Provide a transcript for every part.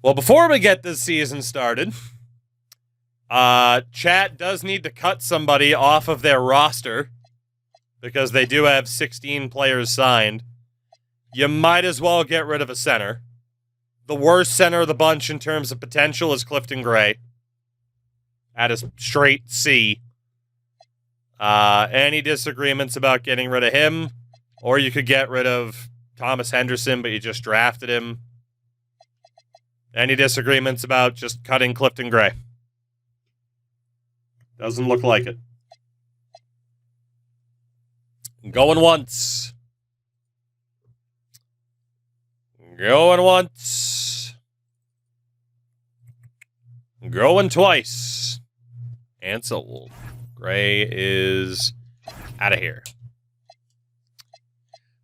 Well, before we get this season started, chat does need to cut somebody off of their roster because they do have 16 players signed. You might as well get rid of a center. The worst center of the bunch in terms of potential is Clifton Gray at a straight C. Any disagreements about getting rid of him? Or you could get rid of Thomas Henderson, but you just drafted him. Any disagreements about just cutting Clifton Gray? Doesn't look like it. Going once. Going once. Going twice. Ansel. Gray is out of here.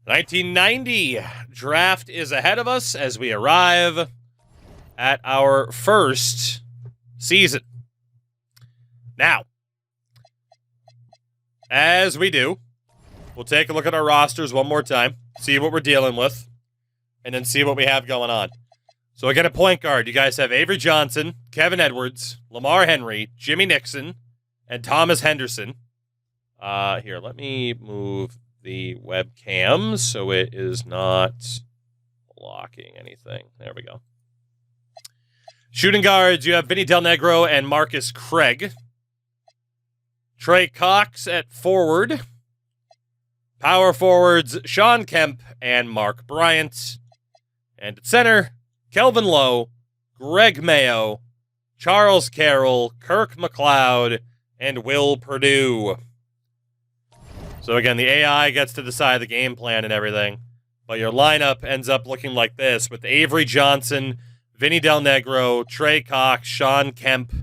1990 draft is ahead of us as we arrive at our first season. Now, as we do, we'll take a look at our rosters one more time, see what we're dealing with, and then see what we have going on. So again, at point guard, you guys have Avery Johnson, Kevin Edwards, Lamar Henry, Jimmy Nixon, and Thomas Henderson. Here, let me move the webcam so it is not blocking anything. There we go. Shooting guards, you have Vinny Del Negro and Marcus Craig. Trey Cox at forward. Power forwards, Sean Kemp and Mark Bryant. And at center, Kelvin Lowe, Greg Mayo, Charles Carroll, Kirk McLeod, and Will Perdue. So again, the AI gets to decide the game plan and everything, but your lineup ends up looking like this with Avery Johnson, Vinny Del Negro, Trey Cox, Sean Kemp,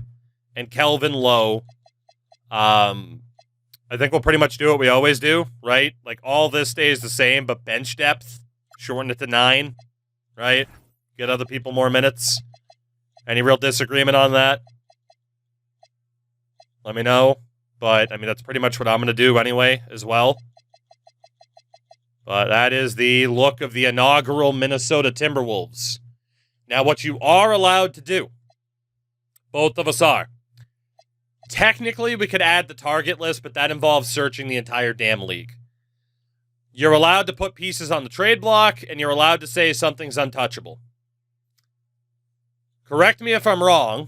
and Kelvin Lowe. I think we'll pretty much do what we always do, right? Like, all this stays the same, but bench depth, shorten it to 9, right? Get other people more minutes. Any real disagreement on that? Let me know. But, I mean, that's pretty much what I'm going to do anyway, as well. But that is the look of the inaugural Minnesota Timberwolves. Now, what you are allowed to do, both of us are. Technically, we could add the target list, but that involves searching the entire damn league. You're allowed to put pieces on the trade block, and you're allowed to say something's untouchable. Correct me if I'm wrong,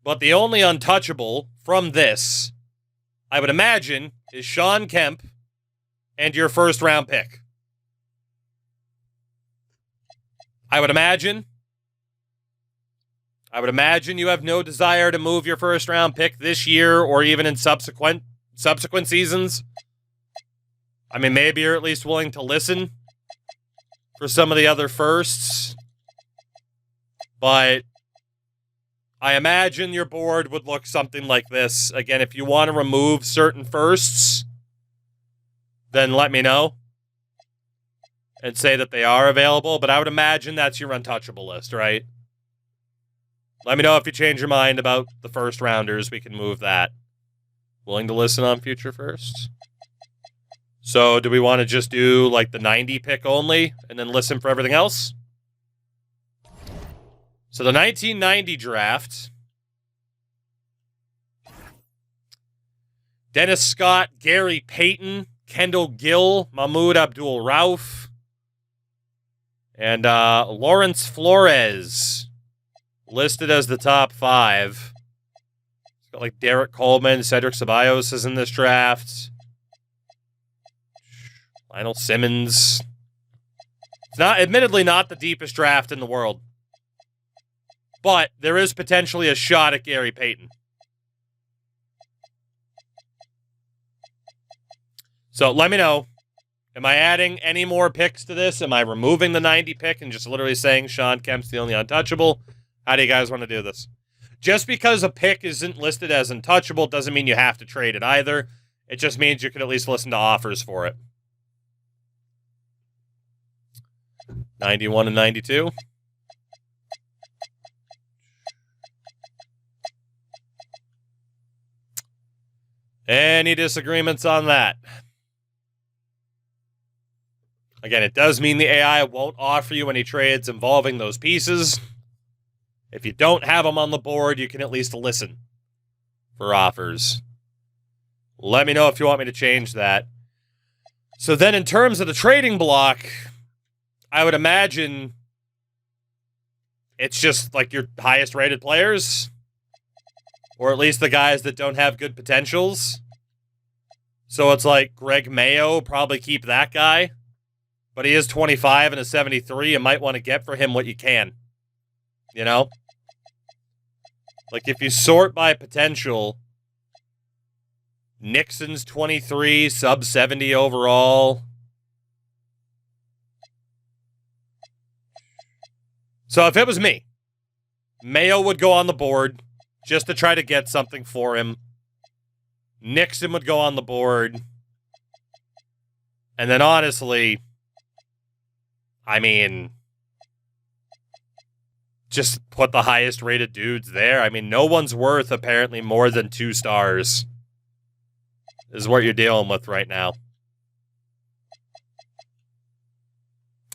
but the only untouchable from this, I would imagine, is Sean Kemp and your first-round pick. I would imagine you have no desire to move your first-round pick this year or even in subsequent seasons. I mean, maybe you're at least willing to listen for some of the other firsts. But I imagine your board would look something like this. Again, if you want to remove certain firsts, then let me know and say that they are available. But I would imagine that's your untouchable list, right? Let me know if you change your mind about the first rounders. We can move that. Willing to listen on future firsts? So do we want to just do like the 90 pick only and then listen for everything else? So the 1990 draft. Dennis Scott, Gary Payton, Kendall Gill, Mahmoud Abdul-Rauf, and Lawrence Flores listed as the top 5. It's got like Derek Coleman, Cedric Ceballos is in this draft. Lionel Simmons. It's admittedly not the deepest draft in the world. But there is potentially a shot at Gary Payton. So let me know. Am I adding any more picks to this? Am I removing the 90 pick and just literally saying Sean Kemp's the only untouchable? How do you guys want to do this? Just because a pick isn't listed as untouchable doesn't mean you have to trade it either. It just means you can at least listen to offers for it. 91 and 92. Any disagreements on that? Again, it does mean the AI won't offer you any trades involving those pieces. If you don't have them on the board, you can at least listen for offers. Let me know if you want me to change that. So then in terms of the trading block, I would imagine it's just like your highest rated players, or at least the guys that don't have good potentials. So it's like Greg Mayo, probably keep that guy. But he is 25 and a 73. You might want to get for him what you can. You know? Like if you sort by potential, Nixon's 23, sub 70 overall. So if it was me, Mayo would go on the board just to try to get something for him. Nixon would go on the board. And then honestly, I mean, just put the highest rated dudes there. I mean, no one's worth apparently more than 2 stars. This is what you're dealing with right now.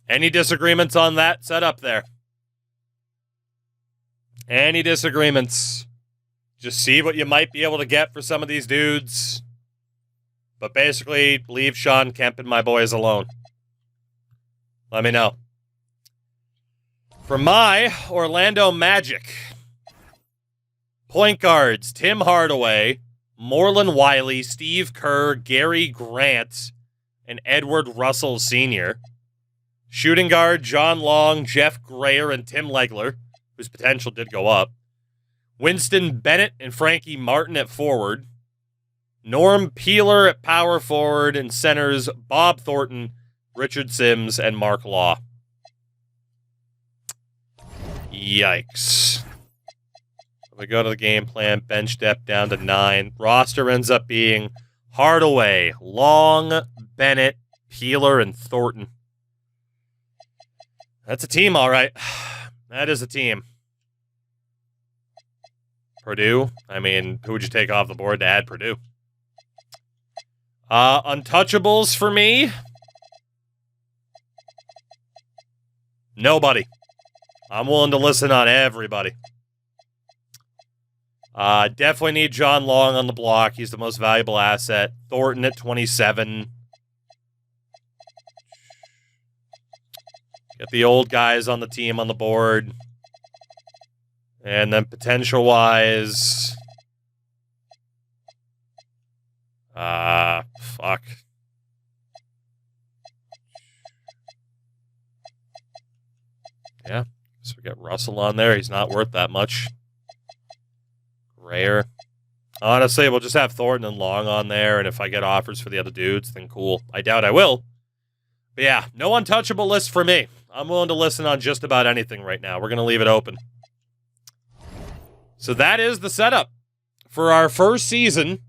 Any disagreements on that setup there? Any disagreements? Just see what you might be able to get for some of these dudes. But basically, leave Sean Kemp and my boys alone. Let me know. For my Orlando Magic, point guards, Tim Hardaway, Moreland Wiley, Steve Kerr, Gary Grant, and Edward Russell Sr. Shooting guard, John Long, Jeff Grayer, and Tim Legler, whose potential did go up. Winston Bennett and Frankie Martin at forward. Norm Peeler at power forward, and centers Bob Thornton, Richard Sims, and Mark Law. Yikes. We go to the game plan, bench depth down to 9. Roster ends up being Hardaway, Long, Bennett, Peeler, and Thornton. That's a team, all right. That is a team. Purdue, I mean, who would you take off the board to add Purdue? Untouchables for me? Nobody. I'm willing to listen on everybody. Definitely need John Long on the block. He's the most valuable asset. Thornton at 27. Get the old guys on the team on the board. And then potential-wise... fuck. Yeah, so we got Russell on there. He's not worth that much. Rare. Honestly, we'll just have Thornton and Long on there, and if I get offers for the other dudes, then cool. I doubt I will. But yeah, no untouchable list for me. I'm willing to listen on just about anything right now. We're going to leave it open. So that is the setup for our first season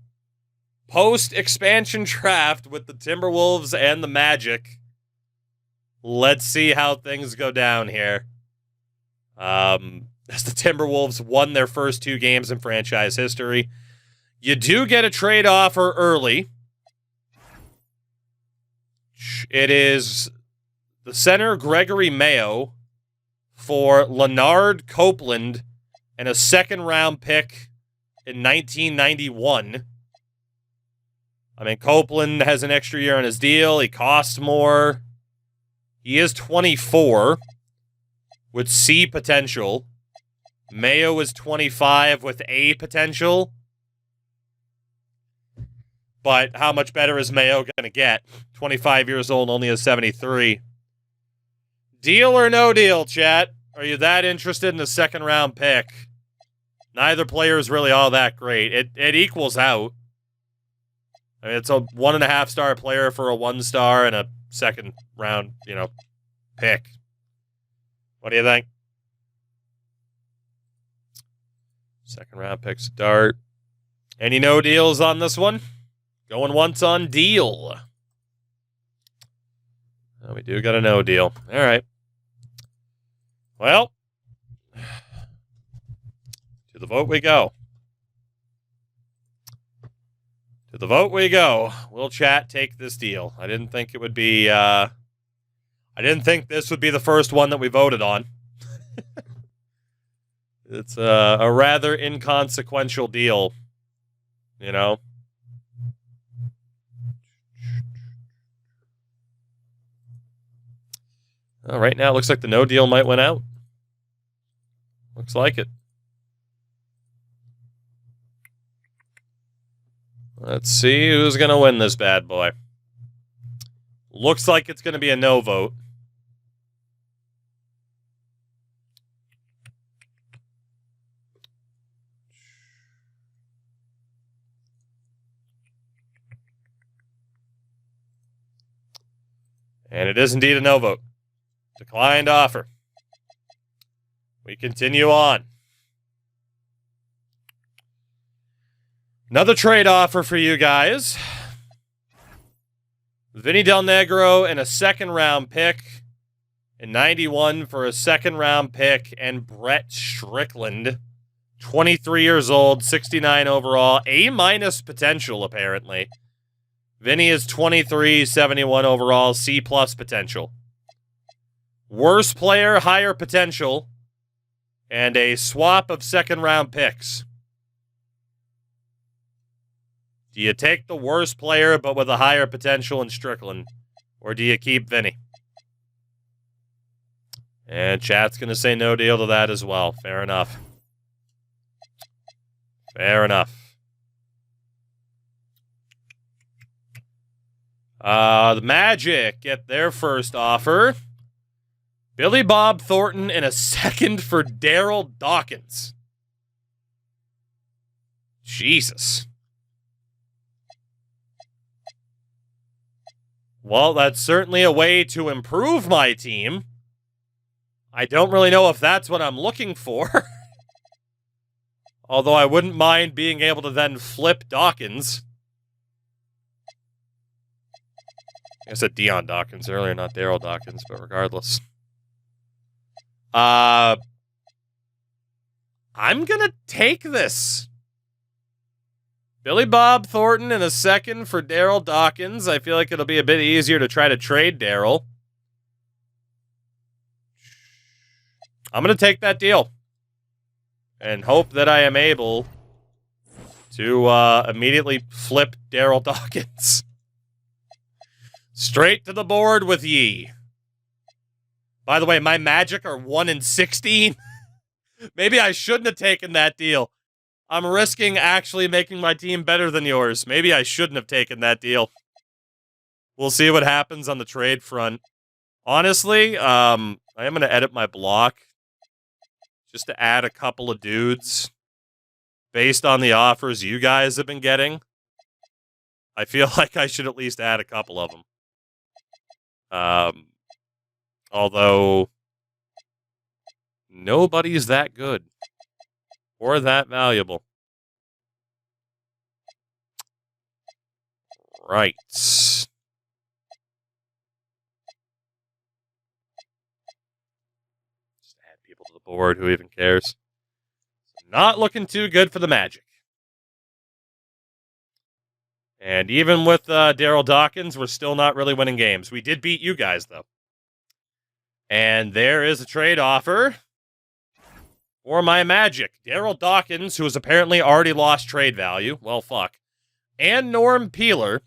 post-expansion draft with the Timberwolves and the Magic. Let's see how things go down here. As the Timberwolves won their first 2 games in franchise history. You do get a trade offer early. It is the center Gregory Mayo for Leonard Copeland and a second-round pick in 1991. I mean, Copeland has an extra year on his deal. He costs more. He is 24 with C potential. Mayo is 25 with A potential. But how much better is Mayo going to get? 25 years old, only a 73. Deal or no deal, chat? Are you that interested in the second-round pick? Neither player is really all that great. It equals out. I mean, it's a 1.5-star player for a 1-star and a second-round, pick. What do you think? Second-round pick start. Any no deals on this one? Going once on deal. Oh, we do got a no deal. All right. Well, to the vote we go. To the vote we go. Will chat take this deal? I didn't think it would be, I didn't think this would be the first one that we voted on. It's a rather inconsequential deal, you know? Right now, it looks like the no deal might win out. Looks like it. Let's see who's going to win this bad boy. Looks like it's going to be a no vote. And it is indeed a no vote. Declined offer. We continue on. Another trade offer for you guys. Vinny Del Negro and a second-round pick. And 91 for a second-round pick. And Brett Strickland. 23 years old, 69 overall. A- potential, apparently. Vinny is 23, 71 overall. C+ potential. Worse player, higher potential. And a swap of second-round picks. Do you take the worst player but with a higher potential in Strickland? Or do you keep Vinny? And chat's going to say no deal to that as well. Fair enough. Fair enough. The Magic get their first offer. Billy Bob Thornton and a second for Daryl Dawkins. Jesus. Well, that's certainly a way to improve my team. I don't really know if that's what I'm looking for. Although I wouldn't mind being able to then flip Dawkins. I said Deion Dawkins earlier, not Daryl Dawkins, but regardless. I'm gonna take this. Billy Bob Thornton in a second for Daryl Dawkins. I feel like it'll be a bit easier to try to trade Daryl. I'm going to take that deal. And hope that I am able to immediately flip Daryl Dawkins. Straight to the board with ye. By the way, my Magic are 1-16. Maybe I shouldn't have taken that deal. I'm risking actually making my team better than yours. Maybe I shouldn't have taken that deal. We'll see what happens on the trade front. Honestly, I am going to edit my block just to add a couple of dudes based on the offers you guys have been getting. I feel like I should at least add a couple of them. Although nobody's that good. Or that valuable. Right. Just add people to the board. Who even cares? Not looking too good for the Magic. And even with Daryl Dawkins, we're still not really winning games. We did beat you guys, though. And there is a trade offer for my Magic. Daryl Dawkins, who has apparently already lost trade value. Well, fuck. And Norm Peeler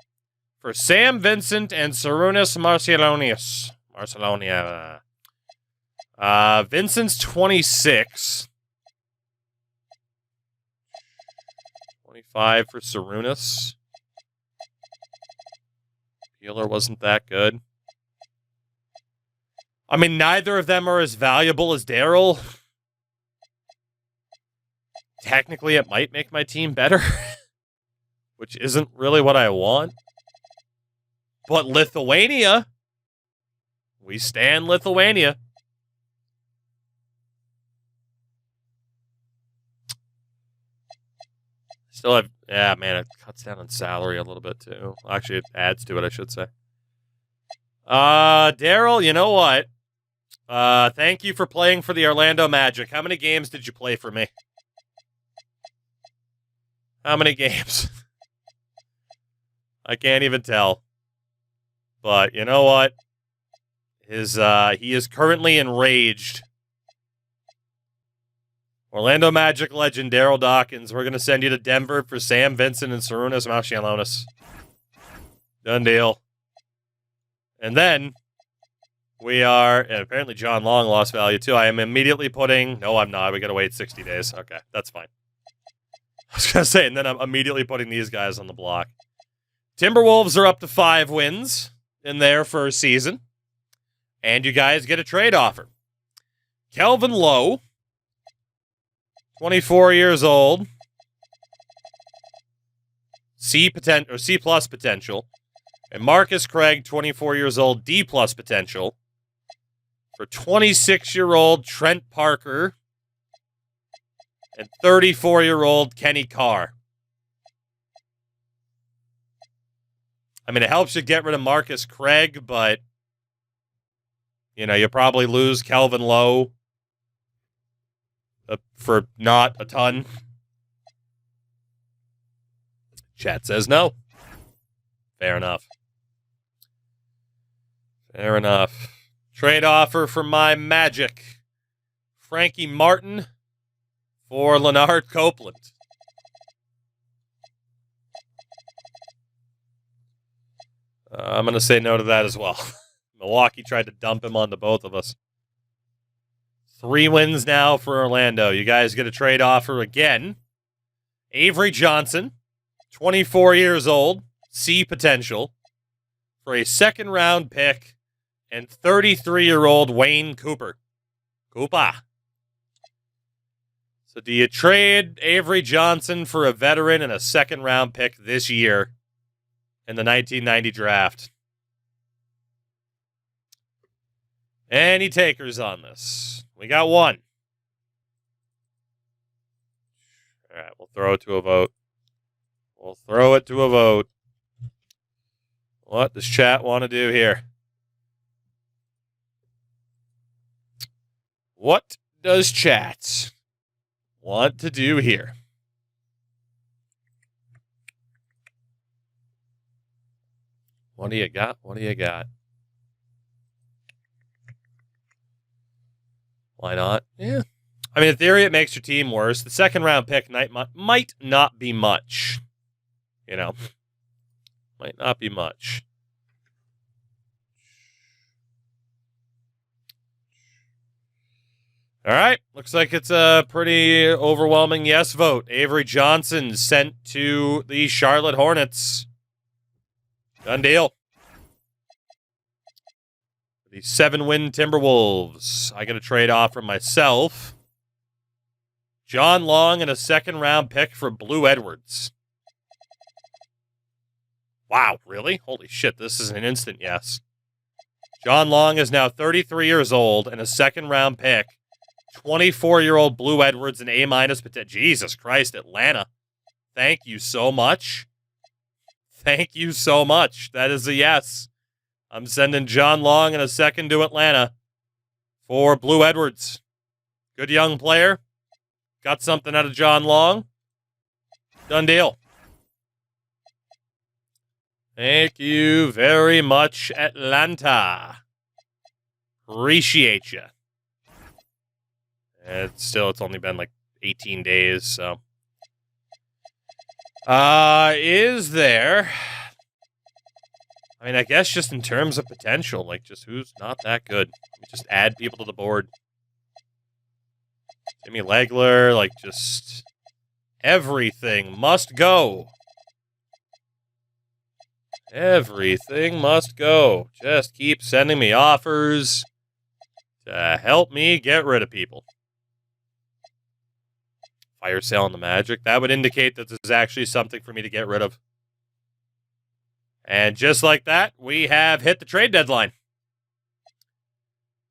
for Sam Vincent and Sarunas Marcelonia. Vincent's 26. 25 for Sarunas. Peeler wasn't that good. I mean, neither of them are as valuable as Daryl. Technically, it might make my team better, which isn't really what I want. But Lithuania, we stand Lithuania. Still have, yeah, man, it cuts down on salary a little bit too. Actually, it adds to it, I should say. Daryl, you know what? Thank you for playing for the Orlando Magic. How many games did you play for me? How many games? I can't even tell. But you know what? He is currently enraged. Orlando Magic legend Daryl Dawkins. We're going to send you to Denver for Sam Vincent and Sarunas Marciulionis. Done deal. And then we are, and apparently John Long lost value too. I am immediately putting, no, I'm not. We got to wait 60 days. Okay, that's fine. I was going to say, and then I'm immediately putting these guys on the block. Timberwolves are up to 5 wins in their first season. And you guys get a trade offer. Kelvin Lowe, 24 years old. C plus potential. And Marcus Craig, 24 years old, D plus potential. For 26-year-old Trent Parker and 34-year-old Kenny Carr. I mean, it helps you get rid of Marcus Craig, but, you know, you probably lose Kelvin Lowe for not a ton. Chat says no. Fair enough. Fair enough. Trade offer for my Magic. Frankie Martin for Leonard Copeland. I'm going to say no to that as well. Milwaukee tried to dump him onto both of us. 3 wins now for Orlando. You guys get a trade offer again. Avery Johnson, 24 years old, C potential, for a second-round pick, and 33-year-old Wayne Cooper. Cooper. So do you trade Avery Johnson for a veteran and a second-round pick this year in the 1990 draft? Any takers on this? We got one. All right, we'll throw it to a vote. We'll throw it to a vote. What does chat want to do here? What does chat want to do here? What do you got? What do you got? Why not? Yeah. I mean, in theory, it makes your team worse. The second-round pick might not be much. You know? Might not be much. All right. Looks like it's a pretty overwhelming yes vote. Avery Johnson sent to the Charlotte Hornets. Done deal. The 7-win Timberwolves. I get a trade offer myself. John Long and a second-round pick for Blue Edwards. Wow, really? Holy shit, this is an instant yes. John Long is now 33 years old and a second-round pick. 24-year-old Blue Edwards and A-minus potential. Jesus Christ, Atlanta. Thank you so much. Thank you so much. That is a yes. I'm sending John Long and a second to Atlanta for Blue Edwards. Good young player. Got something out of John Long. Done deal. Thank you very much, Atlanta. Appreciate you. It's only been like 18 days, so. Is there... I mean, I guess just in terms of potential, like, just who's not that good. Just add people to the board. Jimmy Legler, like, just everything must go. Everything must go. Just keep sending me offers to help me get rid of people. Fire sale on the Magic. That would indicate that this is actually something for me to get rid of. And just like that, we have hit the trade deadline.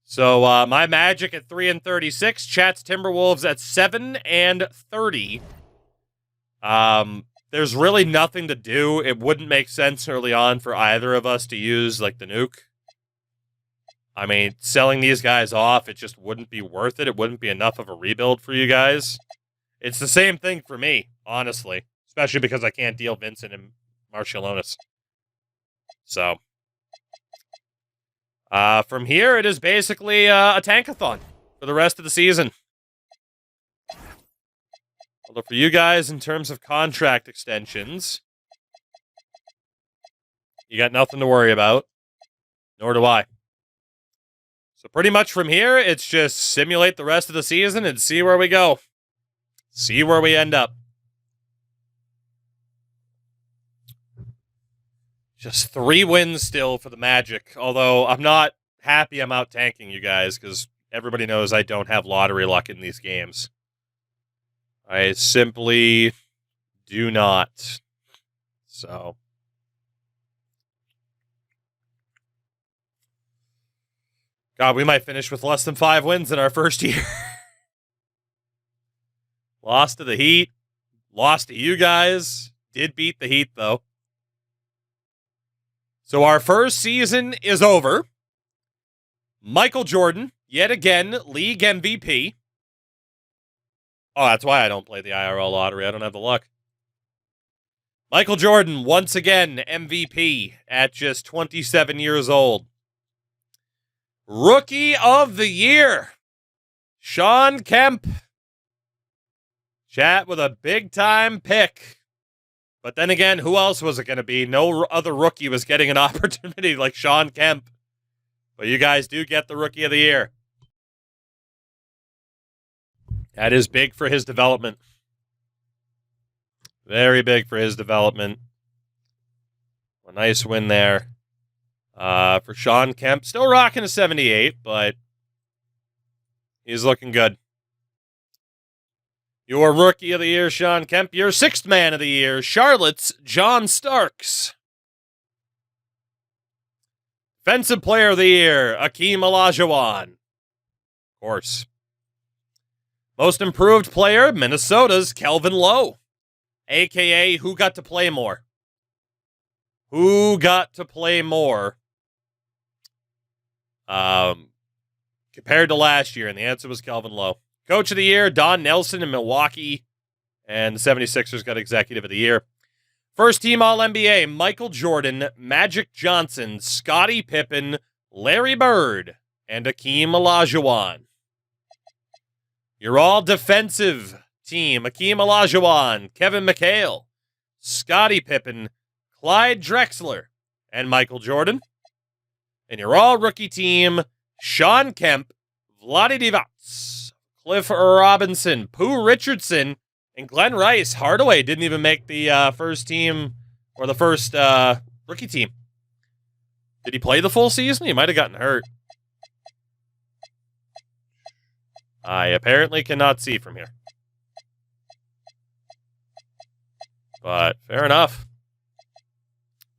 So my Magic at 3-36, Chat's Timberwolves at 7-30. There's really nothing to do. It wouldn't make sense early on for either of us to use like the nuke. I mean, selling these guys off, it just wouldn't be worth it. It wouldn't be enough of a rebuild for you guys. It's the same thing for me, honestly, especially because I can't deal Vincent and Marciulionis. So, from here, it is basically a tankathon for the rest of the season. Although for you guys, in terms of contract extensions, you got nothing to worry about. Nor do I. So pretty much from here, it's just simulate the rest of the season and see where we go. See where we end up. Just 3 wins still for the Magic. Although I'm not happy I'm out tanking you guys because everybody knows I don't have lottery luck in these games. I simply do not. So. God, we might finish with less than 5 wins in our first year. Lost to the Heat. Lost to you guys. Did beat the Heat, though. So our first season is over. Michael Jordan, yet again, league MVP. Oh, that's why I don't play the IRL lottery. I don't have the luck. Michael Jordan, once again, MVP at just 27 years old. Rookie of the Year, Shawn Kemp. Chat with a big-time pick. But then again, who else was it going to be? No other rookie was getting an opportunity like Shawn Kemp. But you guys do get the Rookie of the Year. That is big for his development. Very big for his development. A nice win there. For Shawn Kemp. Still rocking a 78, but he's looking good. Your Rookie of the Year, Shawn Kemp. Your 6th Man of the Year, Charlotte's John Starks. Defensive Player of the Year, Akeem Olajuwon. Of course. Most Improved Player, Minnesota's Kelvin Lowe. A.K.A. who got to play more? Who got to play more? Compared to last year, and the answer was Kelvin Lowe. Coach of the Year, Don Nelson in Milwaukee, and the 76ers got Executive of the Year. First team All-NBA, Michael Jordan, Magic Johnson, Scottie Pippen, Larry Bird, and Akeem Olajuwon. Your all-defensive team, Akeem Olajuwon, Kevin McHale, Scottie Pippen, Clyde Drexler, and Michael Jordan. And your all-rookie team, Shawn Kemp, Vlade Divac, Cliff Robinson, Pooh Richardson, and Glenn Rice. Hardaway didn't even make the first team, or the first rookie team. Did he play the full season? He might have gotten hurt. I apparently cannot see from here. But fair enough.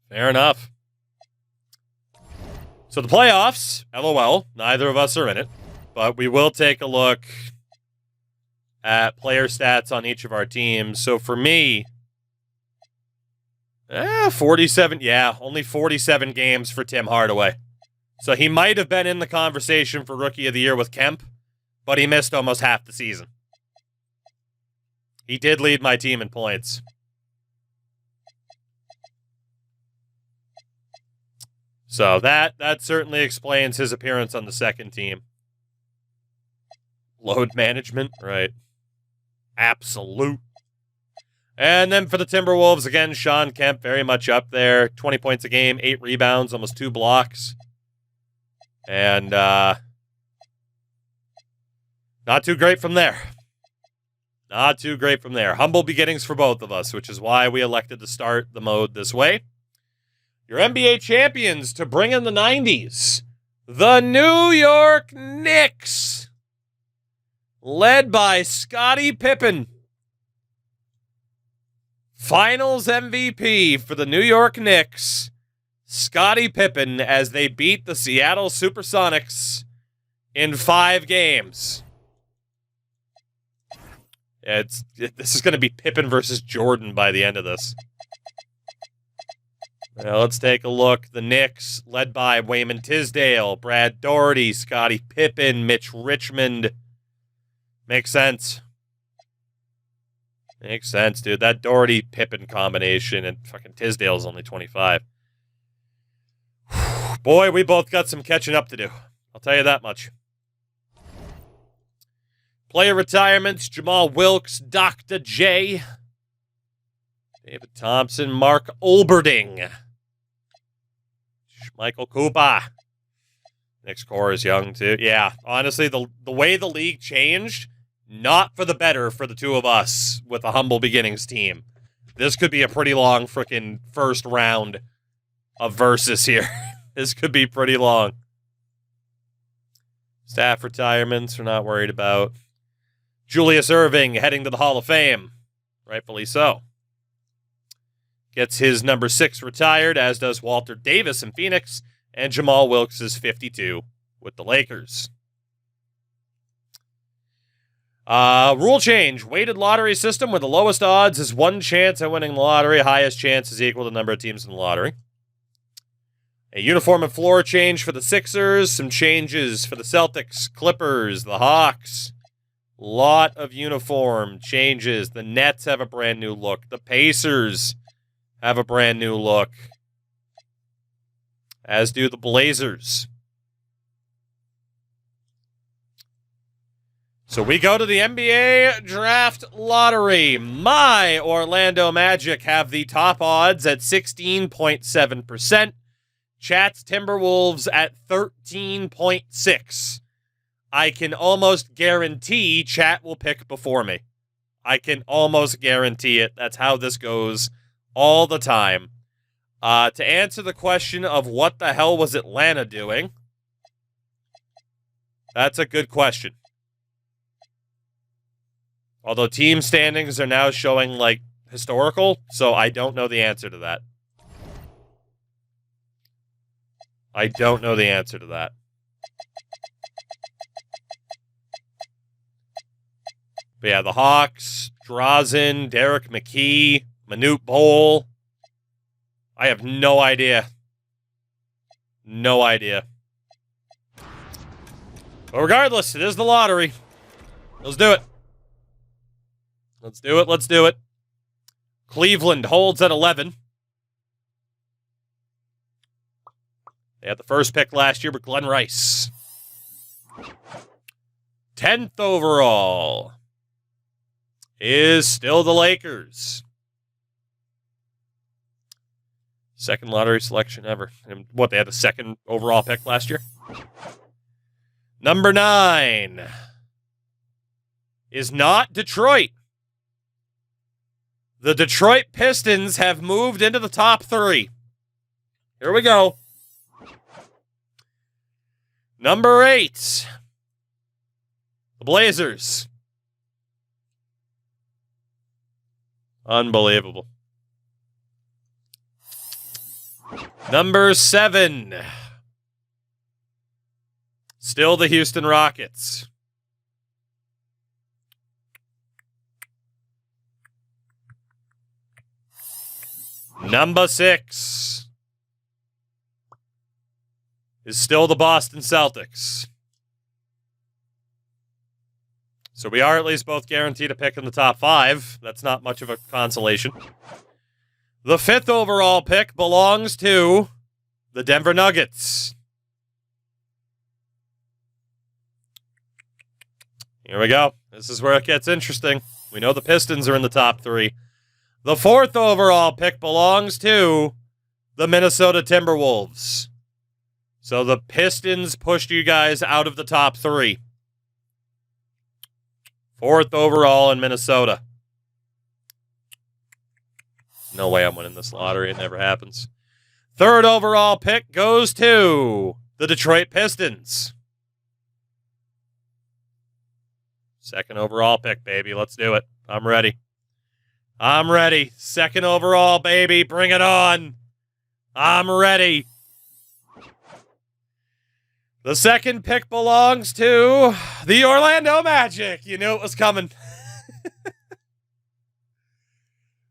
Fair enough. So the playoffs, LOL, neither of us are in it. But we will take a look at player stats on each of our teams. So for me, 47, only 47 games for Tim Hardaway. So he might have been in the conversation for Rookie of the Year with Kemp, but he missed almost half the season. He did lead my team in points. So that certainly explains his appearance on the second team. Load management, right. Absolute. And then for the Timberwolves, again, Shawn Kemp very much up there. 20 points a game, 8 rebounds, almost 2 blocks. And not too great from there. Not too great from there. Humble beginnings for both of us, which is why we elected to start the mode this way. Your NBA champions to bring in the 90s. The New York Knicks. Led by Scottie Pippen. Finals MVP for the New York Knicks. Scottie Pippen as they beat the Seattle Supersonics in 5 games. This is going to be Pippen versus Jordan by the end of this. Now let's take a look. The Knicks, led by Wayman Tisdale, Brad Daugherty, Scottie Pippen, Mitch Richmond. Makes sense. Makes sense, dude. That Daugherty-Pippen combination, and fucking Tisdale's only 25. Boy, we both got some catching up to do. I'll tell you that much. Player retirements, Jamal Wilkes, Dr. J, David Thompson, Mark Olberding, Michael Cooper. Nick's core is young, too. Yeah, honestly, the way the league changed, not for the better for the two of us with a humble beginnings team. This could be a pretty long freaking first round of versus here. This could be pretty long. Staff retirements we're not worried about. Julius Erving heading to the Hall of Fame. Rightfully so. Gets his number 6 retired, as does Walter Davis in Phoenix. And Jamal Wilkes is 52 with the Lakers. Rule change. Weighted lottery system where the lowest odds is 1 chance at winning the lottery. Highest chance is equal to the number of teams in the lottery. A uniform and floor change for the Sixers. Some changes for the Celtics, Clippers, the Hawks. Lot of uniform changes. The Nets have a brand new look. The Pacers have a brand new look. As do the Blazers. So we go to the NBA Draft Lottery. My Orlando Magic have the top odds at 16.7%. Chat's Timberwolves at 13.6%. I can almost guarantee Chat will pick before me. I can almost guarantee it. That's how this goes all the time. To answer the question of what the hell was Atlanta doing, that's a good question. Although team standings are now showing, like, historical, so I don't know the answer to that. I don't know the answer to that. But yeah, the Hawks, Drazen, Derek McKee, Manute Bol. I have no idea. No idea. But regardless, it is the lottery. Let's do it. Let's do it. Let's do it. Cleveland holds at 11. They had the first pick last year with Glenn Rice. 10th overall is still the Lakers. Second lottery selection ever. And what, they had the second overall pick last year? Number 9 is not Detroit. The Detroit Pistons have moved into the top 3. Here we go. Number 8, the Blazers. Unbelievable. Number 7, still the Houston Rockets. Number 6 is still the Boston Celtics. So we are at least both guaranteed a pick in the top 5. That's not much of a consolation. The 5th overall pick belongs to the Denver Nuggets. Here we go. This is where it gets interesting. We know the Pistons are in the top 3. The 4th overall pick belongs to the Minnesota Timberwolves. So the Pistons pushed you guys out of the top 3. 4th overall in Minnesota. No way I'm winning this lottery. It never happens. 3rd overall pick goes to the Detroit Pistons. 2nd overall pick, baby. Let's do it. I'm ready. I'm ready. 2nd overall, baby. Bring it on. I'm ready. The 2nd pick belongs to the Orlando Magic. You knew it was coming.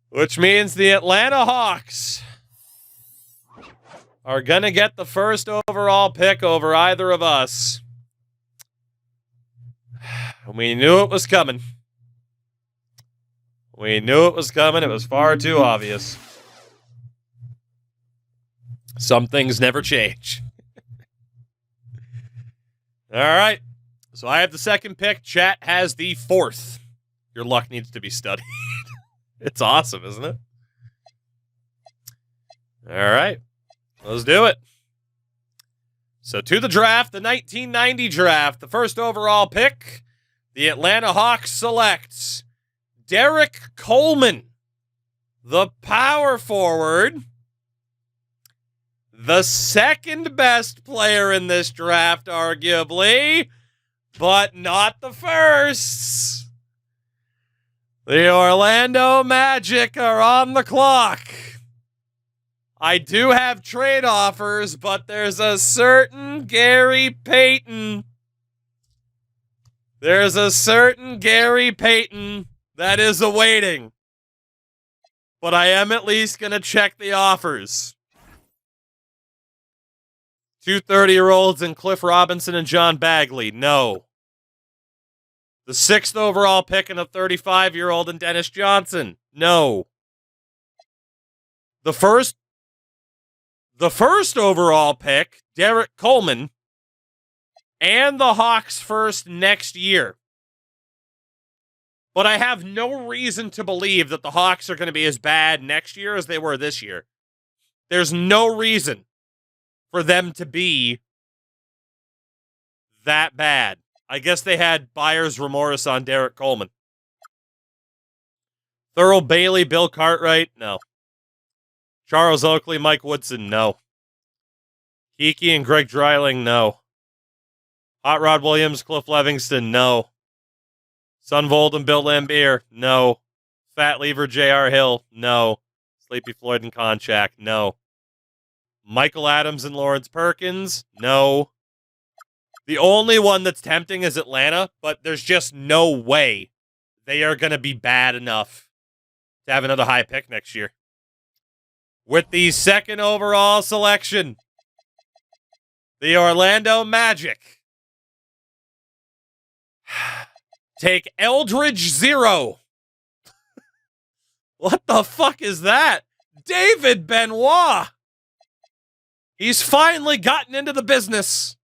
Which means the Atlanta Hawks are going to get the 1st overall pick over either of us. We knew it was coming. We knew it was coming. It was far too obvious. Some things never change. All right. So I have the second pick. Chat has the fourth. Your luck needs to be studied. It's awesome, isn't it? All right. Let's do it. So to the draft, the 1990 draft, the first overall pick, the Atlanta Hawks selects Derek Coleman, the power forward, the second best player in this draft, arguably, but not the first. The Orlando Magic are on the clock. I do have trade offers, but there's a certain Gary Payton. There's a certain Gary Payton that is awaiting. But I am at least going to check the offers. 2 30-year-olds and Cliff Robinson and John Bagley. No. The 6th overall pick and a 35-year-old and Dennis Johnson. No. The first overall pick, Derek Coleman, and the Hawks' first next year. But I have no reason to believe that the Hawks are going to be as bad next year as they were this year. There's no reason for them to be that bad. I guess they had buyer's remorse on Derek Coleman. Thurl Bailey, Bill Cartwright? No. Charles Oakley, Mike Woodson? No. Kiki and Greg Dreiling? No. Hot Rod Williams, Cliff Levingston? No. Sunvold and Bill Lambier? No. Fat Lever, J.R. Hill? No. Sleepy Floyd and Konchak? No. Michael Adams and Lawrence Perkins? No. The only one that's tempting is Atlanta, but there's just no way they are going to be bad enough to have another high pick next year. With the second overall selection, the Orlando Magic take Eldridge Zero. What the fuck is that? David Benoit. He's finally gotten into the business.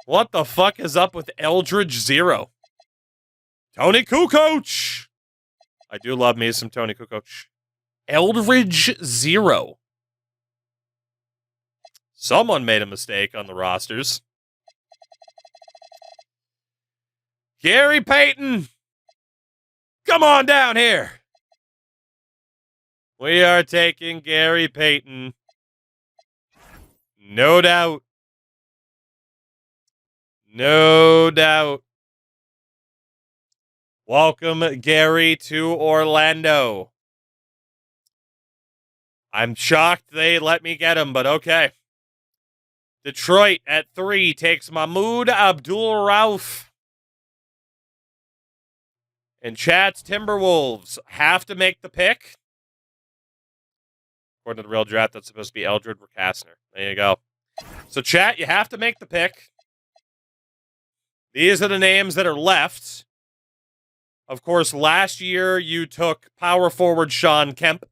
What the fuck is up with Eldridge Zero? Tony Kukoc. I do love me some Tony Kukoc. Eldridge Zero. Someone made a mistake on the rosters. Gary Payton. Come on down here. We are taking Gary Payton. No doubt. No doubt. Welcome, Gary, to Orlando. I'm shocked they let me get him, but okay. Detroit at 3 takes Mahmoud Abdul-Rauf. And Chat's Timberwolves have to make the pick. According to the real draft, that's supposed to be Eldred Kastner. There you go. So, Chat, you have to make the pick. These are the names that are left. Of course, last year you took power forward Sean Kemp.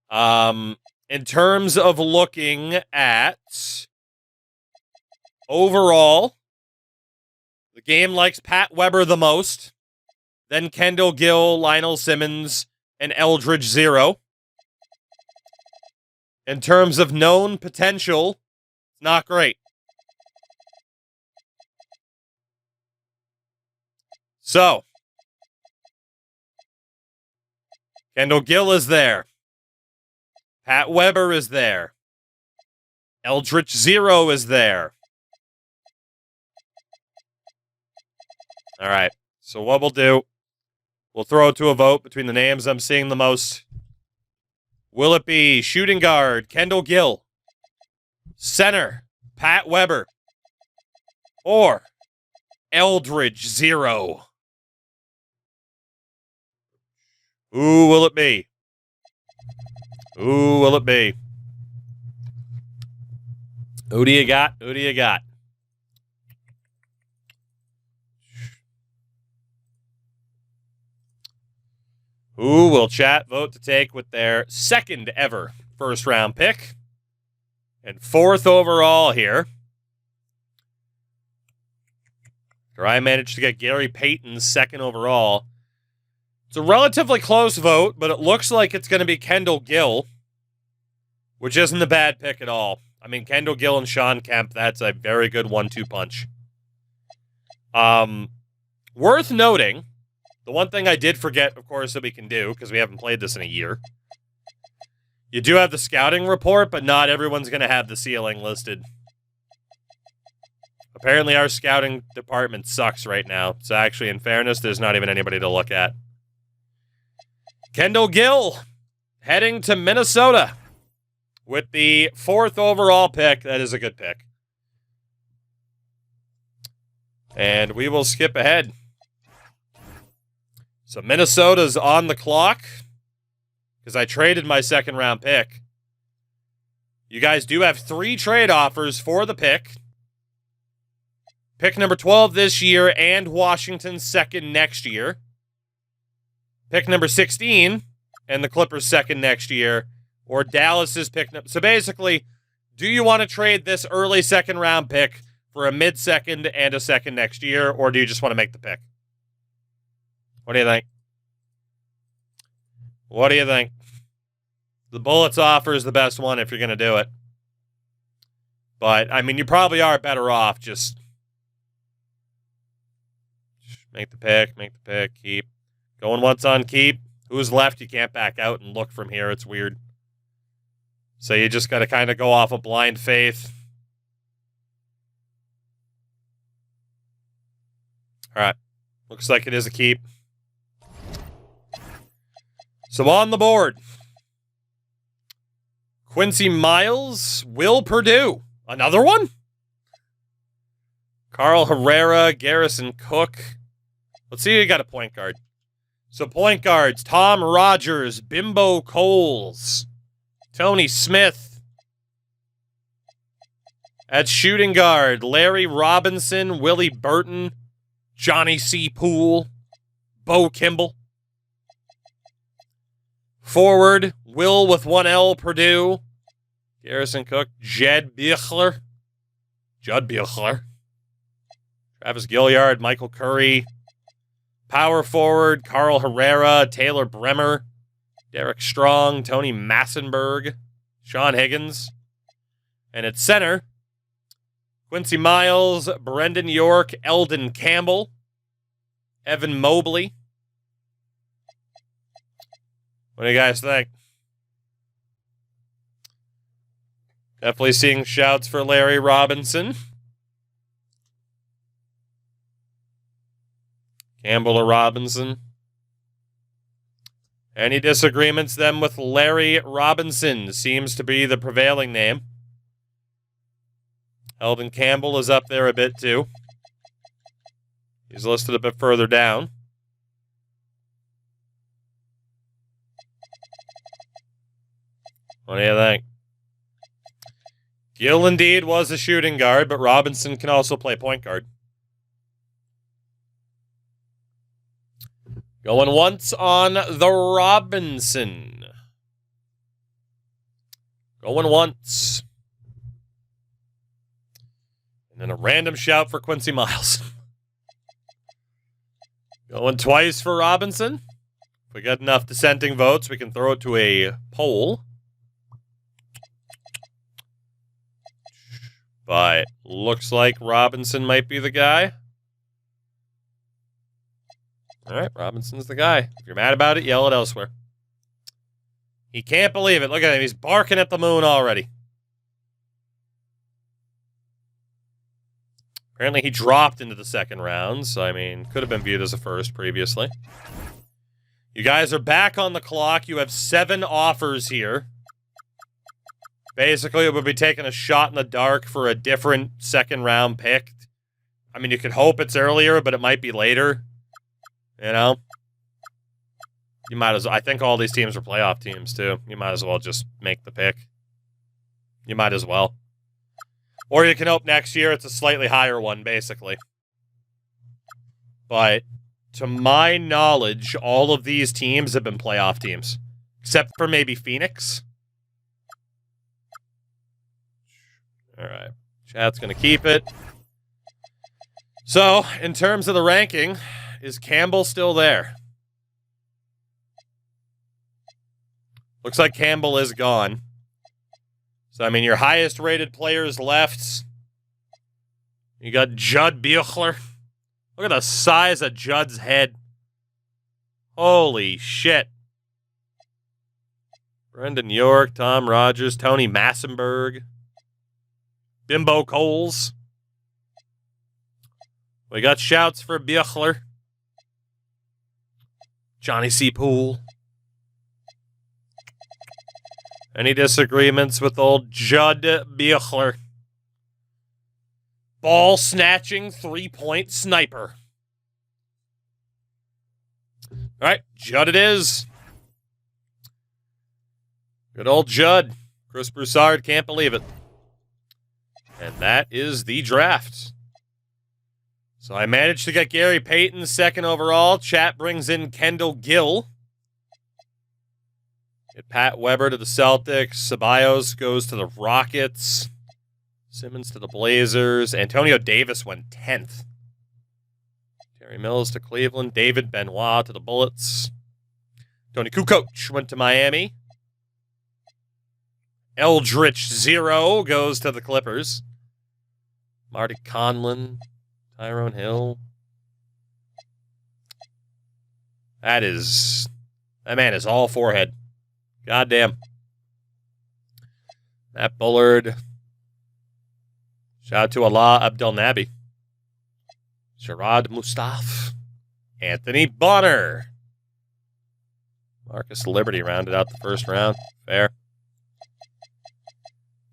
In terms of looking at overall, the game likes Pat Weber the most, then Kendall Gill, Lionel Simmons, and Eldridge Zero. In terms of known potential, it's not great. So, Kendall Gill is there. Pat Weber is there. Eldritch Zero is there. All right. So what we'll do, we'll throw it to a vote between the names I'm seeing the most. Will it be shooting guard, Kendall Gill, center, Pat Weber, or Eldridge Zero? Who will it be? Who will it be? Who do you got? Who do you got? Who will Chat vote to take with their second ever first round pick? And 4th overall here. After I managed to get Gary Payton 2nd overall. It's a relatively close vote, but it looks like it's going to be Kendall Gill, which isn't a bad pick at all. I mean, Kendall Gill and Sean Kemp, that's a very good 1-2 punch. Worth noting, the one thing I did forget, of course, that we can do, because we haven't played this in a year, you do have the scouting report, but not everyone's going to have the ceiling listed. Apparently, our scouting department sucks right now. So actually, in fairness, there's not even anybody to look at. Kendall Gill heading to Minnesota with the 4th overall pick. That is a good pick. And we will skip ahead. So Minnesota's on the clock because I traded my 2nd round pick. You guys do have 3 trade offers for the pick. Pick number 12 this year and Washington's 2nd next year. Pick number 16 and the Clippers' 2nd next year. Or Dallas's pick. So basically, do you want to trade this early 2nd round pick for a mid-2nd and a 2nd next year? Or do you just want to make the pick? What do you think? What do you think? The Bullets offer is the best one if you're going to do it. But, I mean, you probably are better off just make the pick, keep. Going once on keep. Who's left? You can't back out and look from here. It's weird. So you just got to kind of go off of blind faith. All right. Looks like it is a keep. So on the board, Quincy Miles, Will Perdue. Another one? Carl Herrera, Garrison Cook. Let's see who you got a point guard. So point guards, Tom Rogers, Bimbo Coles, Tony Smith. At shooting guard, Larry Robinson, Willie Burton, Johnny C. Poole, Bo Kimball. Forward, Will with 1L, Purdue, Garrison Cook, Judd Bichler, Travis Gilliard, Michael Curry. Power forward, Carl Herrera, Taylor Bremer, Derek Strong, Tony Massenberg, Sean Higgins. And at center, Quincy Miles, Brendan York, Eldon Campbell, Evan Mobley. What do you guys think? Definitely seeing shouts for Larry Robinson. Campbell or Robinson? Any disagreements then with Larry Robinson? Seems to be the prevailing name. Eldon Campbell is up there a bit too. He's listed a bit further down. What do you think? Gill indeed was a shooting guard, but Robinson can also play point guard. Going once on the Robinson. Going once. And then a random shout for Quincy Miles. Going twice for Robinson. If we get enough dissenting votes, we can throw it to a poll. But looks like Robinson might be the guy. All right, Robinson's the guy. If you're mad about it, yell it elsewhere. He can't believe it. Look at him. He's barking at the moon already. Apparently he dropped into the 2nd round, so, I mean, could have been viewed as a first previously. You guys are back on the clock. You have 7 offers here. Basically, it would be taking a shot in the dark for a different 2nd round pick. I mean, you could hope it's earlier, but it might be later. You know? You might as well. I think all these teams are playoff teams, too. You might as well just make the pick. You might as well. Or you can hope next year it's a slightly higher one, basically. But to my knowledge, all of these teams have been playoff teams. Except for maybe Phoenix. All right. Chat's going to keep it. So, in terms of the ranking, is Campbell still there? Looks like Campbell is gone. So, I mean, your highest rated players left. You got Judd Buechler. Look at the size of Judd's head. Holy shit. Brendan York, Tom Rogers, Tony Massenberg, Bimbo Coles. We got shouts for Buechler. Johnny C. Poole. Any disagreements with old Judd Buechler? Ball snatching, 3-point sniper. All right, Judd it is. Good old Judd. Chris Broussard, can't believe it. And that is the draft. So I managed to get Gary Payton second overall. Chat brings in Kendall Gill. Get Pat Weber to the Celtics. Ceballos goes to the Rockets. Simmons to the Blazers. Antonio Davis went 10th. Terry Mills to Cleveland. David Benoit to the Bullets. Tony Kukoc went to Miami. Eldritch 0 goes to the Clippers. Marty Conlon. Tyrone Hill. That man is all forehead. Goddamn. Matt Bullard. Shout out to Allah Abdel Nabi. Sherrod Mustaf. Anthony Bonner. Marcus Liberty rounded out the first round. Fair.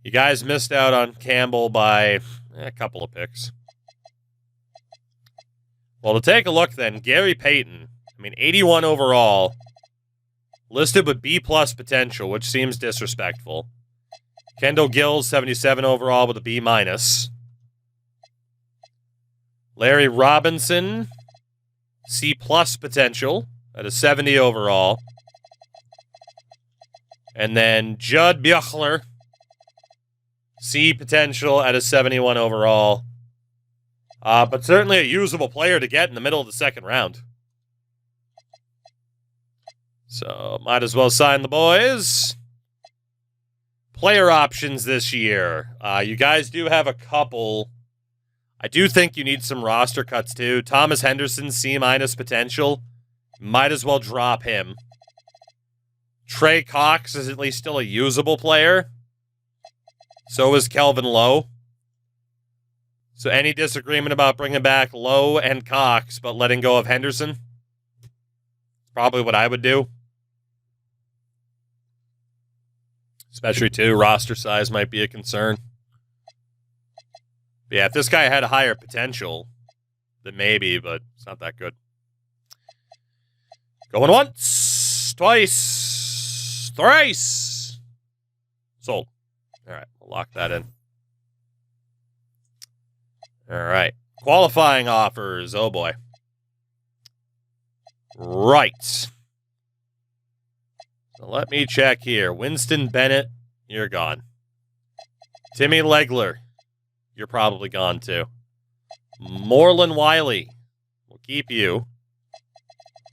You guys missed out on Campbell by a couple of picks. Well, to take a look then, Gary Payton, 81 overall, listed with B+ potential, which seems disrespectful. Kendall Gill, 77 overall with a B-. Larry Robinson, C+ potential at a 70 overall. And then Judd Buechler, C potential at a 71 overall. But certainly a usable player to get in the middle of the second round. So, might as well sign the boys. Player options this year. You guys do have a couple. I do think you need some roster cuts too. Thomas Henderson, C- potential. Might as well drop him. Trey Cox is at least still a usable player. So is Kelvin Lowe. So any disagreement about bringing back Lowe and Cox but letting go of Henderson? Probably what I would do. Especially, too, roster size might be a concern. But yeah, if this guy had a higher potential, then maybe, but it's not that good. Going once, twice, thrice. Sold. All right, we'll lock that in. All right. Qualifying offers. Oh, boy. Right. So let me check here. Winston Bennett, you're gone. Timmy Legler, you're probably gone too. Morlin Wiley, we'll keep you.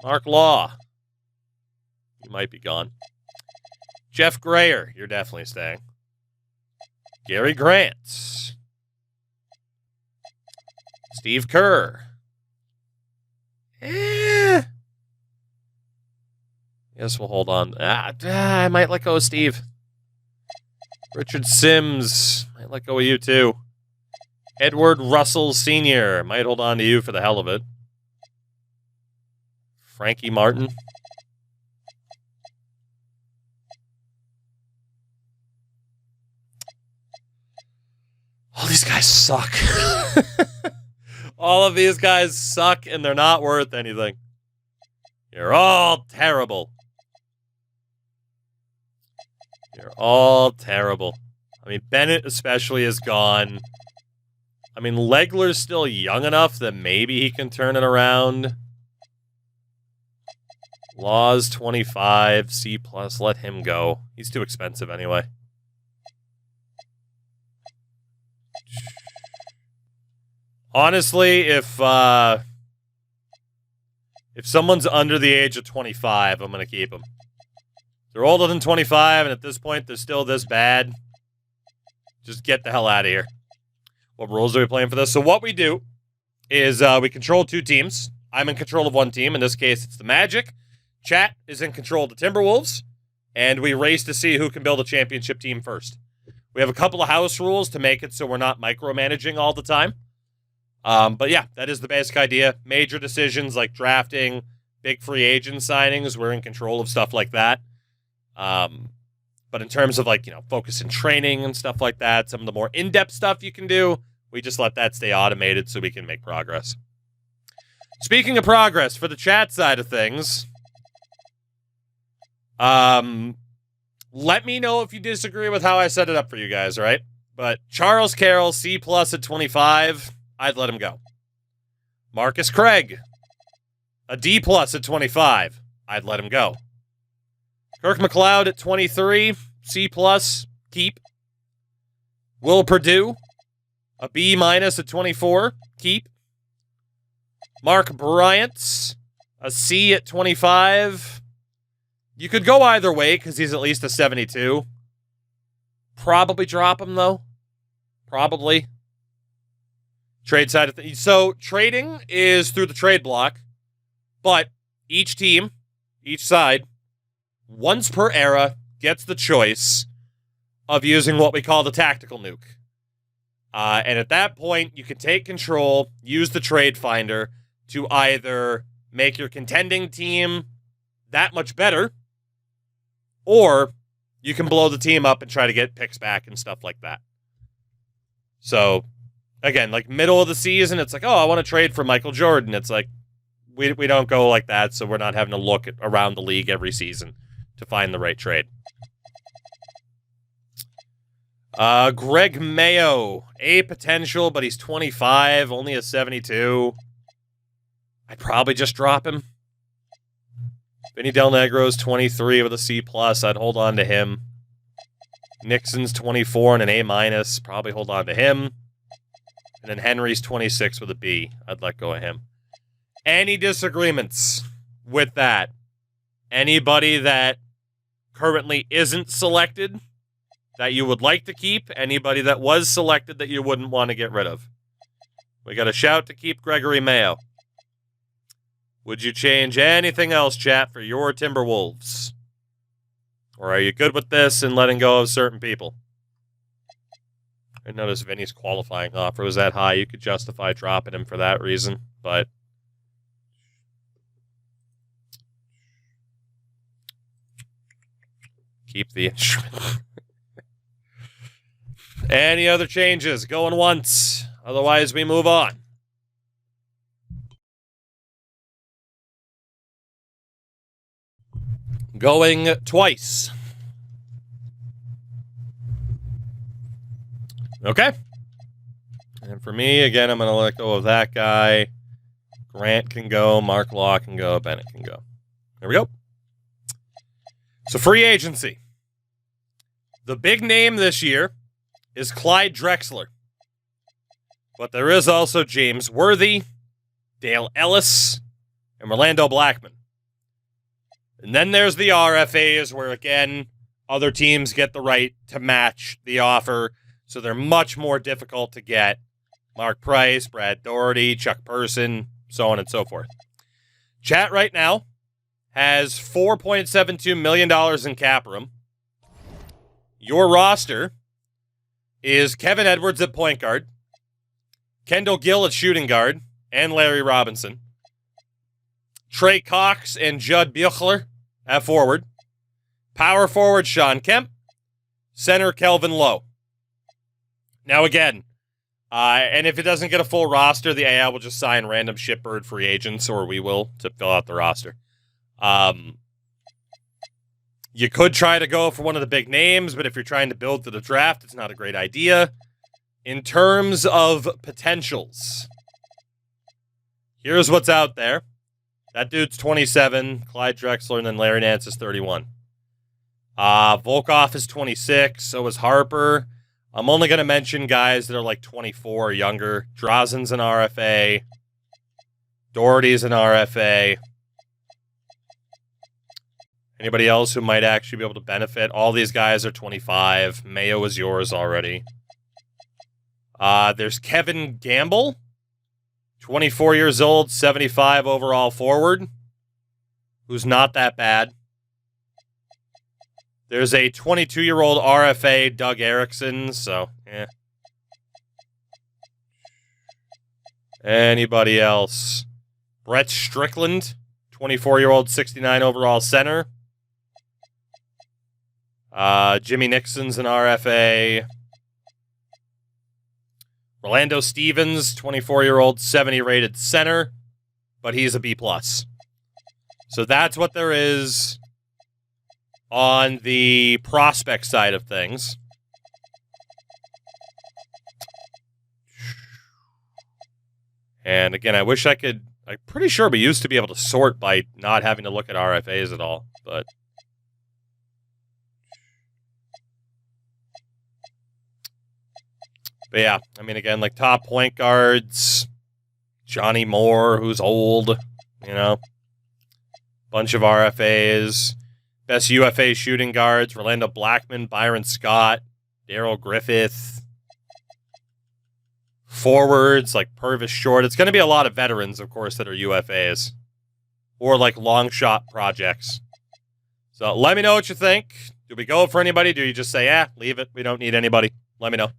Mark Law, you might be gone. Jeff Grayer, you're definitely staying. Gary Grant. Steve Kerr. Guess we'll hold on. I might let go of Steve. Richard Sims. Might let go of you too. Edward Russell Sr. Might hold on to you for the hell of it. Frankie Martin. All these guys suck. All of these guys suck and they're not worth anything. You're all terrible. You're all terrible. Bennett especially is gone. Legler's still young enough that maybe he can turn it around. Law's 25, C+, let him go. He's too expensive anyway. Honestly, if someone's under the age of 25, I'm going to keep them. If they're older than 25, and at this point they're still this bad, just get the hell out of here. What rules are we playing for this? So what we do is we control two teams. I'm in control of one team. In this case, it's the Magic. Chat is in control of the Timberwolves. And we race to see who can build a championship team first. We have a couple of house rules to make it so we're not micromanaging all the time. But yeah, that is the basic idea. Major decisions like drafting, big free agent signings, we're in control of stuff like that. But in terms of focus in training and stuff like that, some of the more in-depth stuff you can do, we just let that stay automated so we can make progress. Speaking of progress, for the chat side of things, let me know if you disagree with how I set it up for you guys, right? But Charles Carroll, C+ at 25, I'd let him go. Marcus Craig, a D+ at 25, I'd let him go. Kirk McLeod at 23, C+, keep. Will Purdue, a B- at 24, keep. Mark Bryant, a C at 25. You could go either way because he's at least a 72. Probably drop him, though. Probably. Trade side of things. So trading is through the trade block, but each team, each side, once per era, gets the choice of using what we call the tactical nuke. And at that point, you can take control, use the trade finder to either make your contending team that much better, or you can blow the team up and try to get picks back and stuff like that. So, again, middle of the season, it's I want to trade for Michael Jordan. It's we don't go like that, so we're not having to look around the league every season to find the right trade. Greg Mayo, A potential, but he's 25, only a 72. I'd probably just drop him. Vinny Del Negro's 23 with a C+. I'd hold on to him. Nixon's 24 and an A-. Probably hold on to him. And then Henry's 26 with a B. I'd let go of him. Any disagreements with that? Anybody that currently isn't selected that you would like to keep? Anybody that was selected that you wouldn't want to get rid of? We got a shout to keep Gregory Mayo. Would you change anything else, chat, for your Timberwolves? Or are you good with this and letting go of certain people? I noticed Vinny's qualifying offer was that high. You could justify dropping him for that reason, but keep the instrument. Any other changes? Going once. Otherwise, we move on. Going twice. Okay. And for me, again, I'm going to let go of that guy. Grant can go. Mark Law can go. Bennett can go. There we go. So free agency. The big name this year is Clyde Drexler. But there is also James Worthy, Dale Ellis, and Orlando Blackman. And then there's the RFAs where, again, other teams get the right to match the offer, so they're much more difficult to get. Mark Price, Brad Doherty, Chuck Person, so on and so forth. Chat right now has $4.72 million in cap room. Your roster is Kevin Edwards at point guard, Kendall Gill at shooting guard, and Larry Robinson. Trey Cox and Judd Buechler at forward. Power forward, Sean Kemp. Center, Kelvin Lowe. Now again, and if it doesn't get a full roster, the AI will just sign random shitbird free agents, or we will, to fill out the roster. You could try to go for one of the big names, but if you're trying to build to the draft, it's not a great idea. In terms of potentials, here's what's out there. That dude's 27, Clyde Drexler, and then Larry Nance is 31. Volkov is 26, so is Harper. I'm only going to mention guys that are like 24 or younger. Drazen's an RFA. Doherty's an RFA. Anybody else who might actually be able to benefit? All these guys are 25. Mayo is yours already. There's Kevin Gamble. 24 years old, 75 overall forward. Who's not that bad. There's a 22-year-old RFA, Doug Erickson, so, yeah. Anybody else? Brett Strickland, 24-year-old, 69 overall center. Jimmy Nixon's an RFA. Orlando Stevens, 24-year-old, 70-rated center, but he's a B+. So that's what there is on the prospect side of things. And again, I wish I could... I'm pretty sure we used to be able to sort by not having to look at RFAs at all, but... But yeah, I mean, again, like top point guards, Johnny Moore, who's old, you know, bunch of RFAs, best UFA shooting guards, Rolando Blackman, Byron Scott, Daryl Griffith, forwards like Purvis Short. It's going to be a lot of veterans, of course, that are UFAs or like long shot projects. So let me know what you think. Do we go for anybody? Do you just say, leave it. We don't need anybody. Let me know.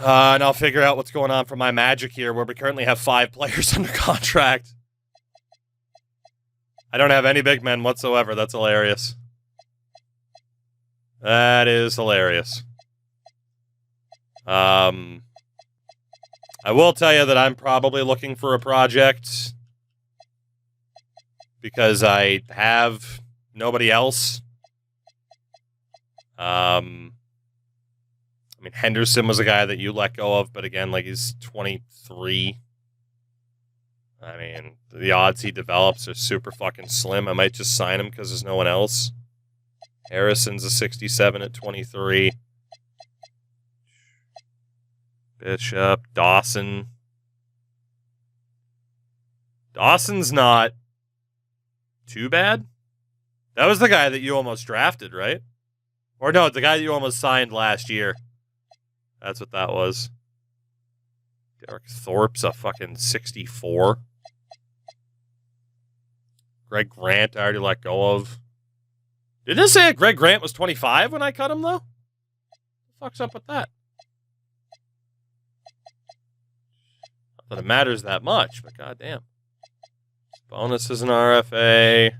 And I'll figure out what's going on for my Magic here, where we currently have 5 players under contract. I don't have any big men whatsoever. That's hilarious. That is hilarious. I will tell you that I'm probably looking for a project because I have nobody else. I mean, Henderson was a guy that you let go of, but again, like, he's 23. I mean, the odds he develops are super fucking slim. I might just sign him because there's no one else. Harrison's a 67 at 23. Bishop, Dawson. Dawson's not too bad. That was the guy that you almost drafted, right? Or no, the guy that you almost signed last year. That's what that was. Derek Thorpe's a fucking 64. Greg Grant, I already let go of. Did it say Greg Grant was 25 when I cut him, though? What the fuck's up with that? Not that it matters that much, but goddamn. Bonus is an RFA.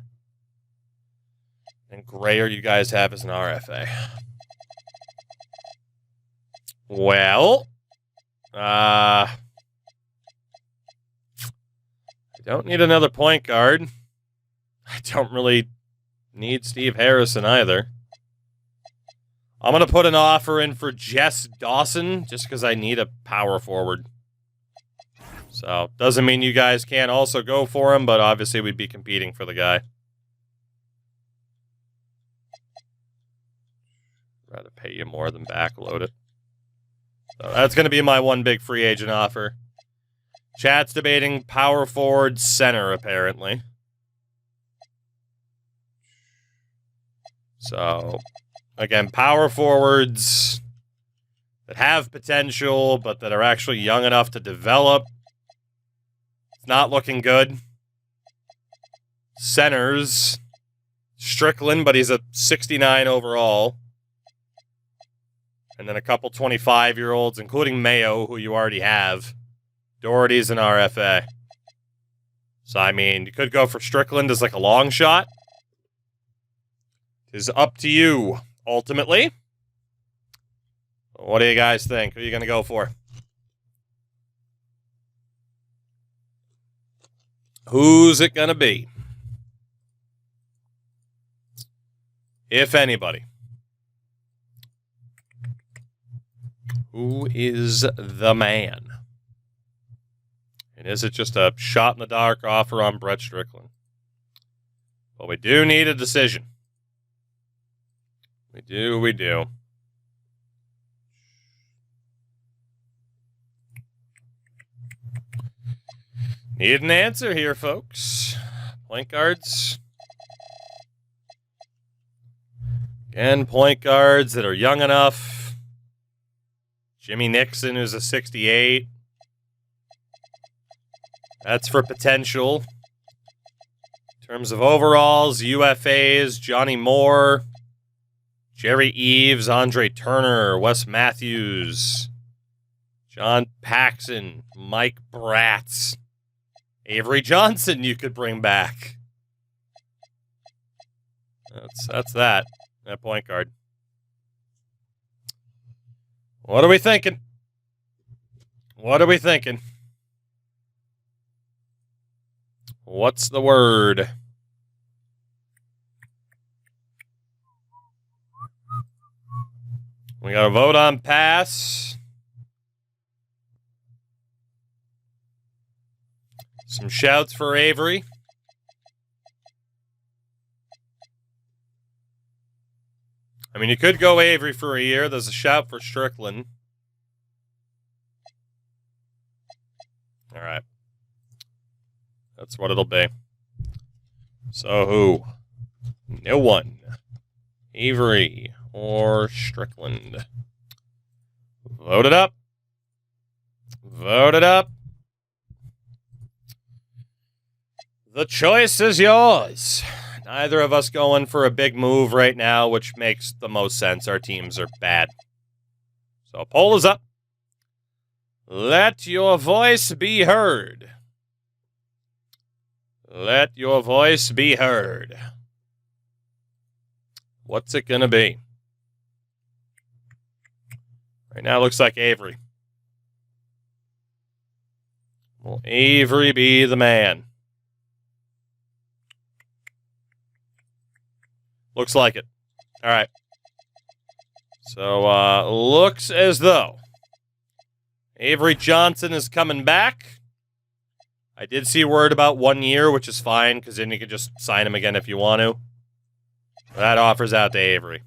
And Grayer you guys have as an RFA. Well, I don't need another point guard. I don't really need Steve Harrison either. I'm going to put an offer in for Jess Dawson just because I need a power forward. So, doesn't mean you guys can't also go for him, but obviously we'd be competing for the guy. Rather pay you more than backload it. So that's going to be my one big free agent offer. Chat's debating power forward center, apparently. So, again, power forwards that have potential, but that are actually young enough to develop. It's not looking good. Centers, Strickland, but he's a 69 overall. And then a couple 25-year-olds, including Mayo, who you already have. Doherty's an RFA. So, I mean, you could go for Strickland as like a long shot. It is up to you, ultimately. What do you guys think? Who are you going to go for? Who's it going to be? If anybody. Who is the man? And is it just a shot in the dark offer on Brett Strickland? Well, we do need a decision. We do. Need an answer here, folks. Point guards. Again, point guards that are young enough. Jimmy Nixon, who's a 68. That's for potential. In terms of overalls, UFAs, Johnny Moore, Jerry Eves, Andre Turner, Wes Matthews, John Paxson, Mike Bratz, Avery Johnson you could bring back. That's that point guard. What are we thinking? What are we thinking? What's the word? We got to vote on pass. Some shouts for Avery. I mean, you could go Avery for a year. There's a shout for Strickland. All right. That's what it'll be. So who? No one. Avery or Strickland. Vote it up. Vote it up. The choice is yours. Neither of us going for a big move right now, which makes the most sense. Our teams are bad. So poll is up. Let your voice be heard. Let your voice be heard. What's it going to be? Right now it looks like Avery. Will Avery be the man? Looks like it. All right. So, looks as though Avery Johnson is coming back. I did see word about 1 year, which is fine, because then you can just sign him again if you want to. That offers out to Avery.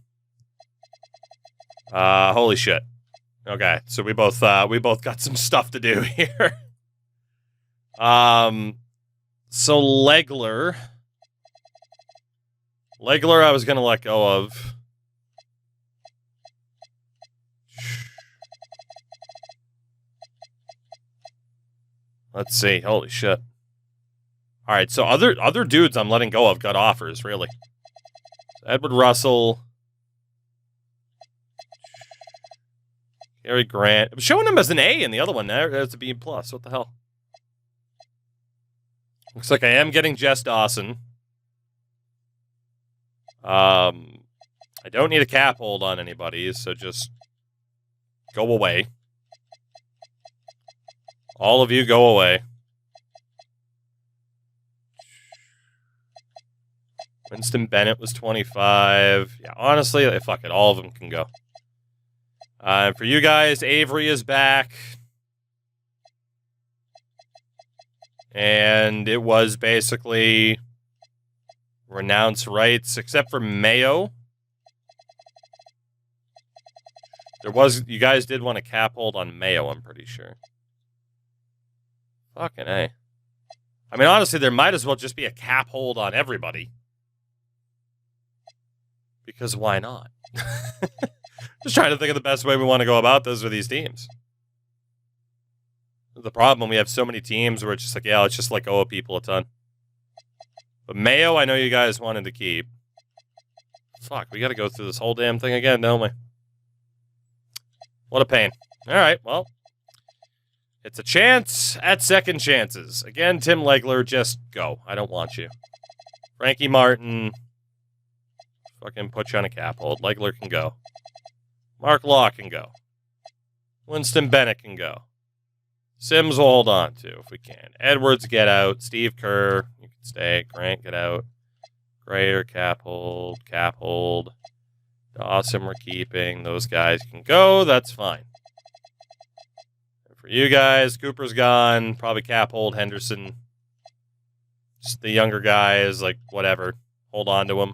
Holy shit. Okay, so we both got some stuff to do here. So Legler, I was gonna let go of. Let's see. Holy shit. All right, so other dudes I'm letting go of got offers, really. Edward Russell. Gary Grant. I'm showing him as an A in the other one. There's a B+. What the hell? Looks like I am getting Jess Dawson. I don't need a cap hold on anybody, so just go away. All of you go away. Winston Bennett was 25. Yeah, honestly, fuck it. All of them can go. And for you guys, Avery is back. And it was basically renounce rights, except for Mayo. You guys did want a cap hold on Mayo, I'm pretty sure. Fucking A. I mean, honestly, there might as well just be a cap hold on everybody. Because why not? Just trying to think of the best way we want to go about this with these teams. The problem, we have so many teams where it's just like, yeah, let's just let go of people a ton. But Mayo, I know you guys wanted to keep. Fuck, we got to go through this whole damn thing again, don't we? What a pain. All right, well. It's a chance at second chances. Again, Tim Legler, just go. I don't want you. Frankie Martin, fucking put you on a cap hold. Legler can go. Mark Law can go. Winston Bennett can go. Sims will hold on to if we can. Edwards, get out. Steve Kerr, you can stay. Grant, get out. Grayer, cap hold. Cap hold. Dawson, we're keeping. Those guys can go. That's fine. For you guys, Cooper's gone. Probably cap hold Henderson. Just the younger guys, like, whatever. Hold on to him.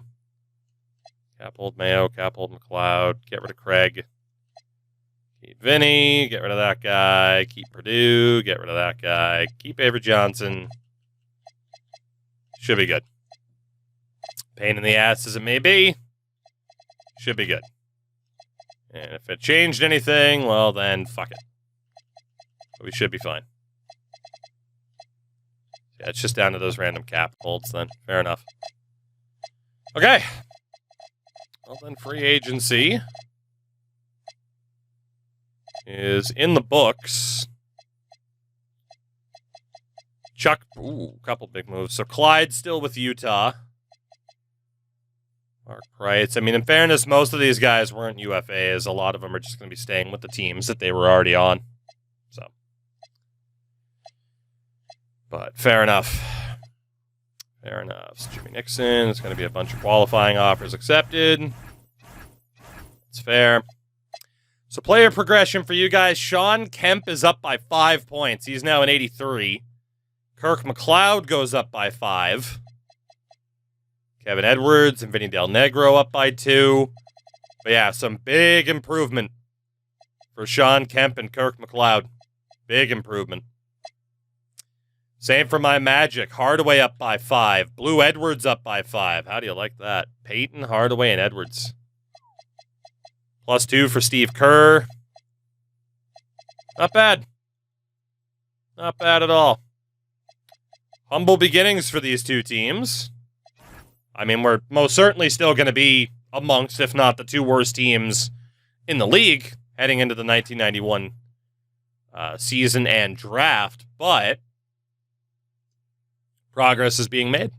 Cap hold Mayo, cap hold McLeod. Get rid of Craig. Keep Vinny, get rid of that guy. Keep Purdue, get rid of that guy. Keep Avery Johnson. Should be good. Pain in the ass as it may be, should be good. And if it changed anything, well then, fuck it. But we should be fine. Yeah, it's just down to those random cap holds then. Fair enough. Okay. Well then, free agency is in the books. Chuck, ooh, couple big moves. So Clyde's still with Utah. Mark Price. I mean, in fairness, most of these guys weren't UFAs. A lot of them are just going to be staying with the teams that they were already on. So, but fair enough. Fair enough. So Jimmy Nixon. There's going to be a bunch of qualifying offers accepted. It's fair. So player progression for you guys. Sean Kemp is up by 5 points. He's now an 83. Kirk McLeod goes up by 5. Kevin Edwards and Vinny Del Negro up by 2. But yeah, some big improvement for Sean Kemp and Kirk McLeod. Big improvement. Same for my Magic. Hardaway up by 5. Blue Edwards up by 5. How do you like that? Peyton, Hardaway, and Edwards. +2 for Steve Kerr. Not bad. Not bad at all. Humble beginnings for these two teams. I mean, we're most certainly still going to be amongst, if not the 2 worst teams in the league heading into the 1991 season and draft, but progress is being made.